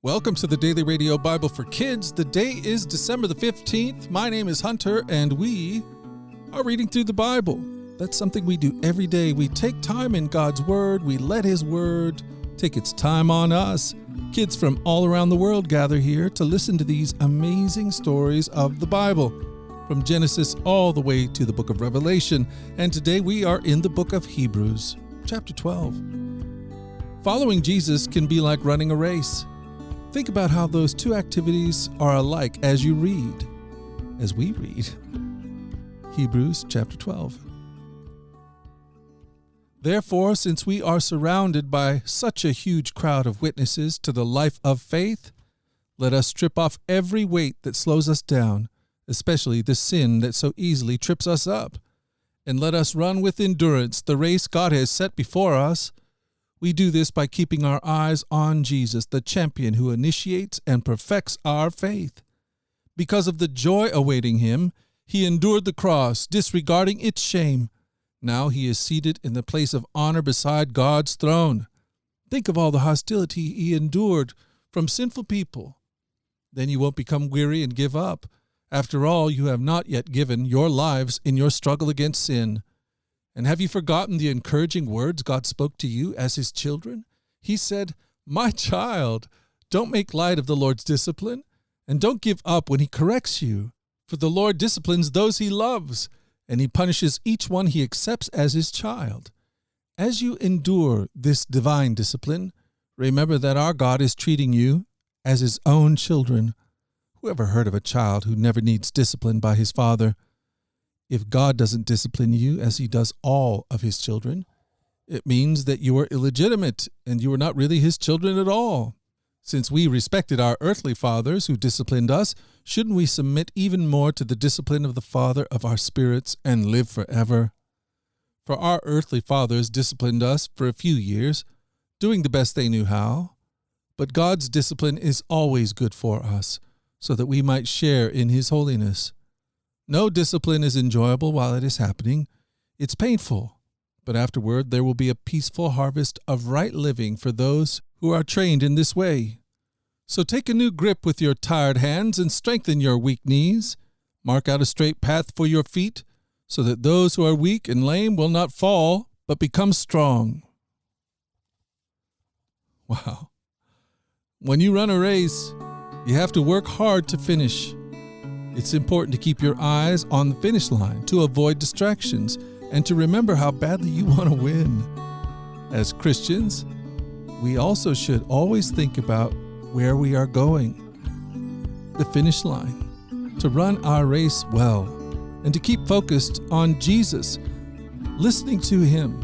Welcome to the Daily Radio Bible for Kids. The day is December the 15th. My name is Hunter, and we are reading through the Bible. That's something we do every day. We take time in God's Word. We let His Word take its time on us. Kids from all around the world gather here to listen to these amazing stories of the Bible, from Genesis all the way to the book of Revelation. And today we are in the book of Hebrews, chapter 12. Following Jesus can be like running a race. Think about how those two activities are alike as we read. Hebrews chapter 12. Therefore, since we are surrounded by such a huge crowd of witnesses to the life of faith, let us strip off every weight that slows us down, especially the sin that so easily trips us up, and let us run with endurance the race God has set before us. We do this by keeping our eyes on Jesus, the champion who initiates and perfects our faith. Because of the joy awaiting him, he endured the cross, disregarding its shame. Now he is seated in the place of honor beside God's throne. Think of all the hostility he endured from sinful people. Then you won't become weary and give up. After all, you have not yet given your lives in your struggle against sin. And have you forgotten the encouraging words God spoke to you as his children? He said, "My child, don't make light of the Lord's discipline, and don't give up when he corrects you. For the Lord disciplines those he loves, and he punishes each one he accepts as his child. As you endure this divine discipline, remember that our God is treating you as his own children. Who ever heard of a child who never needs discipline by his father? If God doesn't discipline you as he does all of his children, it means that you are illegitimate and you are not really his children at all. Since we respected our earthly fathers who disciplined us, shouldn't we submit even more to the discipline of the Father of our spirits and live forever? For our earthly fathers disciplined us for a few years, doing the best they knew how. But God's discipline is always good for us, so that we might share in his holiness. No discipline is enjoyable while it is happening. It's painful, but afterward there will be a peaceful harvest of right living for those who are trained in this way. So take a new grip with your tired hands and strengthen your weak knees. Mark out a straight path for your feet, so that those who are weak and lame will not fall, but become strong." Wow. When you run a race, you have to work hard to finish. It's important to keep your eyes on the finish line, to avoid distractions, and to remember how badly you want to win. As Christians, we also should always think about where we are going, the finish line, to run our race well, and to keep focused on Jesus, listening to him,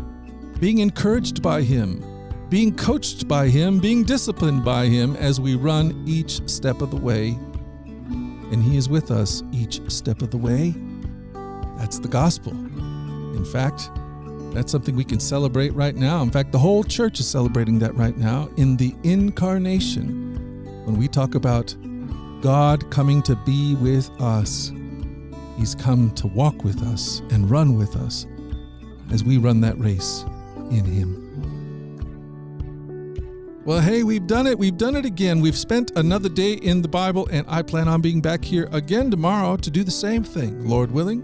being encouraged by him, being coached by him, being disciplined by him as we run each step of the way. And he is with us each step of the way. That's the gospel. In fact, that's something we can celebrate right now. In fact, the whole church is celebrating that right now in the incarnation. When we talk about God coming to be with us, he's come to walk with us and run with us as we run that race in him. Well, hey, we've done it. We've done it again. We've spent another day in the Bible, and I plan on being back here again tomorrow to do the same thing, Lord willing.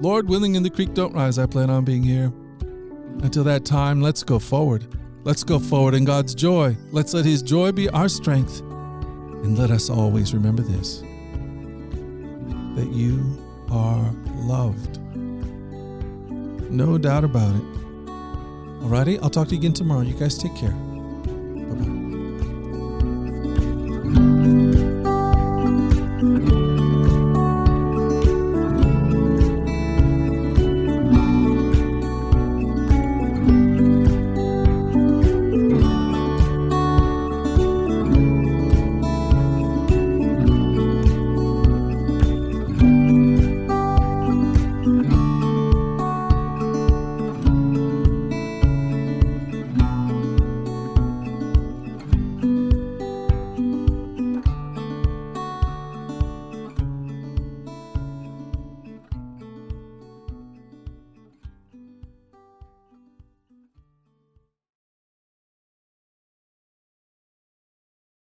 Lord willing, and the creek don't rise, I plan on being here. Until that time, let's go forward. Let's go forward in God's joy. Let's let his joy be our strength. And let us always remember this, that you are loved. No doubt about it. Alrighty, I'll talk to you again tomorrow. You guys take care. Bye-bye.